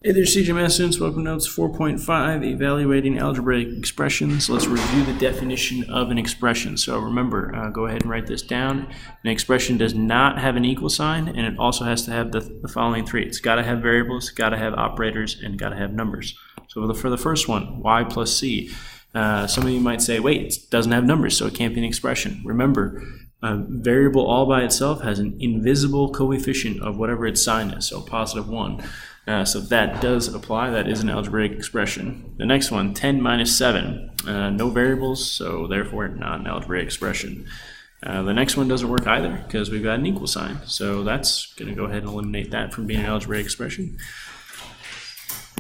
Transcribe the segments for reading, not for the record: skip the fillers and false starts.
Hey there, CGMS students. Welcome to Notes 4.5, Evaluating Algebraic Expressions. Let's review the definition of an expression. So remember, go ahead and write this down. An expression does not have an equal sign, and it also has to have the following three. It's got to have variables, got to have operators, and got to have numbers. So for the first one, y plus c. Some of you might say, wait, it doesn't have numbers, so it can't be an expression. Remember, a variable all by itself has an invisible coefficient of whatever its sign is, so positive 1. So that does apply. That is an algebraic expression. The next one, 10 minus 7. No variables, so therefore not an algebraic expression. The next one doesn't work either because we've got an equal sign. So that's going to go ahead and eliminate that from being an algebraic expression.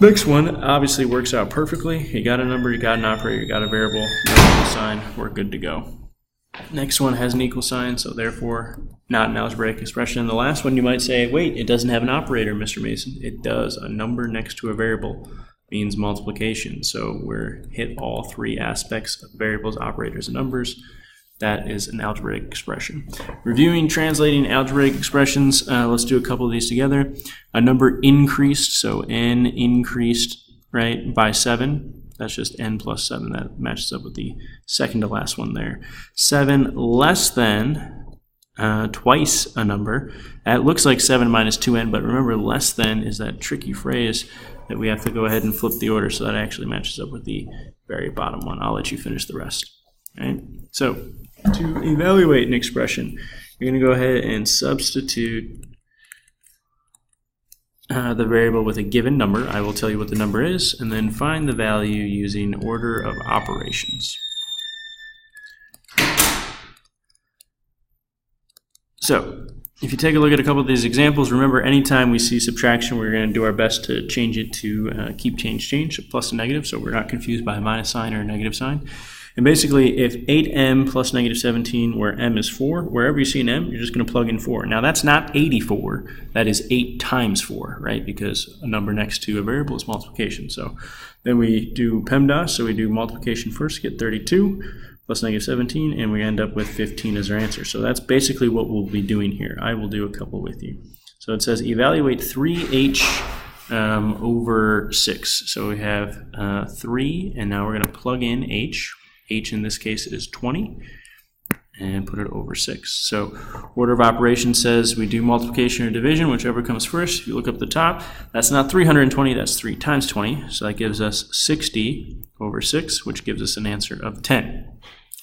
Next one obviously works out perfectly. You got a number, you got an operator, you got a variable, no equal sign, we're good to go. Next one has an equal sign, so therefore not an algebraic expression. And the last one you might say, wait, it doesn't have an operator, Mr. Mason. It does. A number next to a variable means multiplication. So we're hit all three aspects of variables, operators, and numbers. That is an algebraic expression. Reviewing, translating algebraic expressions, let's do a couple of these together. A number increased, so n increased, right, by 7. That's just n plus 7. That matches up with the second to last one there. 7 less than twice a number. It looks like 7 minus 2n, but remember, less than is that tricky phrase that we have to go ahead and flip the order, so that actually matches up with the very bottom one. I'll let you finish the rest. All right? So to evaluate an expression, you're going to go ahead and substitute the variable with a given number. I will tell you what the number is, and then find the value using order of operations. So, if you take a look at a couple of these examples, remember anytime we see subtraction, we're going to do our best to change it to keep change, so plus and negative, so we're not confused by a minus sign or a negative sign. And basically, if 8m plus negative 17, where m is 4, wherever you see an m, you're just going to plug in 4. Now, that's not 84. That is 8 times 4, right? Because a number next to a variable is multiplication. So then we do PEMDAS, so we do multiplication first, get 32 plus negative 17, and we end up with 15 as our answer. So that's basically what we'll be doing here. I will do a couple with you. So it says evaluate 3h over 6. So we have 3, and now we're going to plug in h. H in this case is 20, and put it over 6. So order of operations says we do multiplication or division, whichever comes first. If you look up the top, that's not 320, that's 3 times 20. So that gives us 60 over 6, which gives us an answer of 10.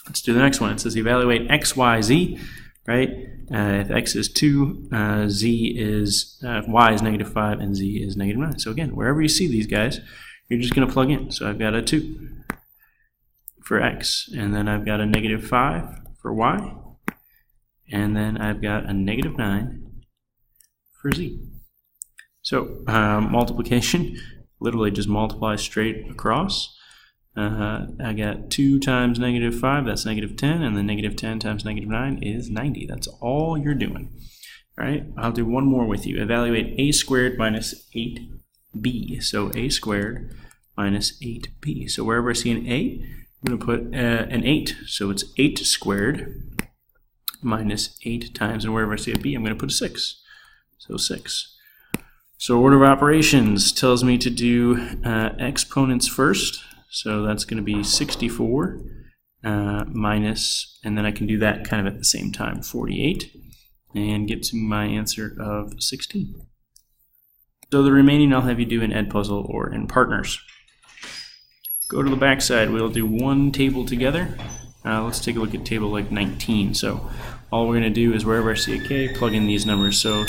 Let's do the next one. It says evaluate x, y, z, right? If x is 2, z is, y is negative 5, and z is negative 9. So again, wherever you see these guys, you're just going to plug in. So I've got a 2 for x, and then I've got a negative 5 for y, and then I've got a negative 9 for z. So multiplication, literally just multiply straight across. I got 2 times negative 5, that's negative 10, and then negative 10 times negative 9 is 90. That's all you're doing. All right, I'll do one more with you. Evaluate a squared minus 8b. So a squared minus 8b. So wherever I see an a, I'm going to put an 8, so it's 8 squared minus 8 times, and wherever I see a b, I'm going to put a 6, so 6. So order of operations tells me to do exponents first, so that's going to be 64 minus, and then I can do that kind of at the same time, 48, and get to my answer of 16. So the remaining I'll have you do in Edpuzzle or in Partners. Go to the back side, we'll do one table together. Let's take a look at table like 19. So all we're going to do is wherever I see a k, plug in these numbers. So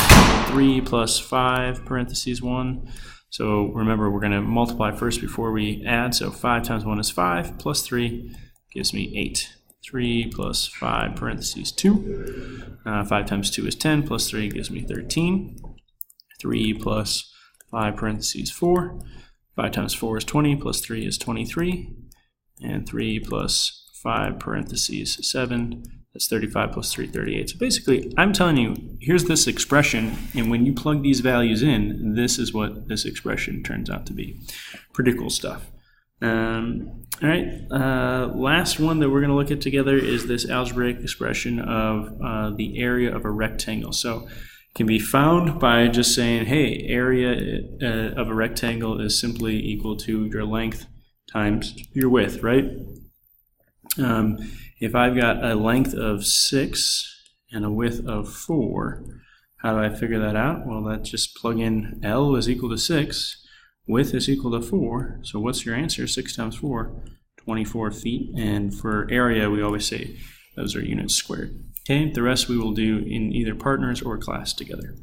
3 plus 5 parentheses 1. So remember, we're going to multiply first before we add. So 5 times 1 is 5, plus 3 gives me 8. 3 plus 5 parentheses 2. 5 times 2 is 10, plus 3 gives me 13. 3 plus 5 parentheses 4. 5 times 4 is 20, plus 3 is 23, and 3 plus 5 parentheses 7, that's 35 plus 3, 38. So basically, I'm telling you, here's this expression, and when you plug these values in, this is what this expression turns out to be. Pretty cool stuff. All right, last one that we're going to look at together is this algebraic expression of the area of a rectangle. So can be found by just saying, hey, area of a rectangle is simply equal to your length times your width, right? If I've got a length of 6 and a width of 4, how do I figure that out? Well, let's just plug in L is equal to 6, width is equal to 4. So what's your answer? 6 times 4, 24 feet. And for area, we always say those are units squared. Okay, the rest we will do in either partners or class together.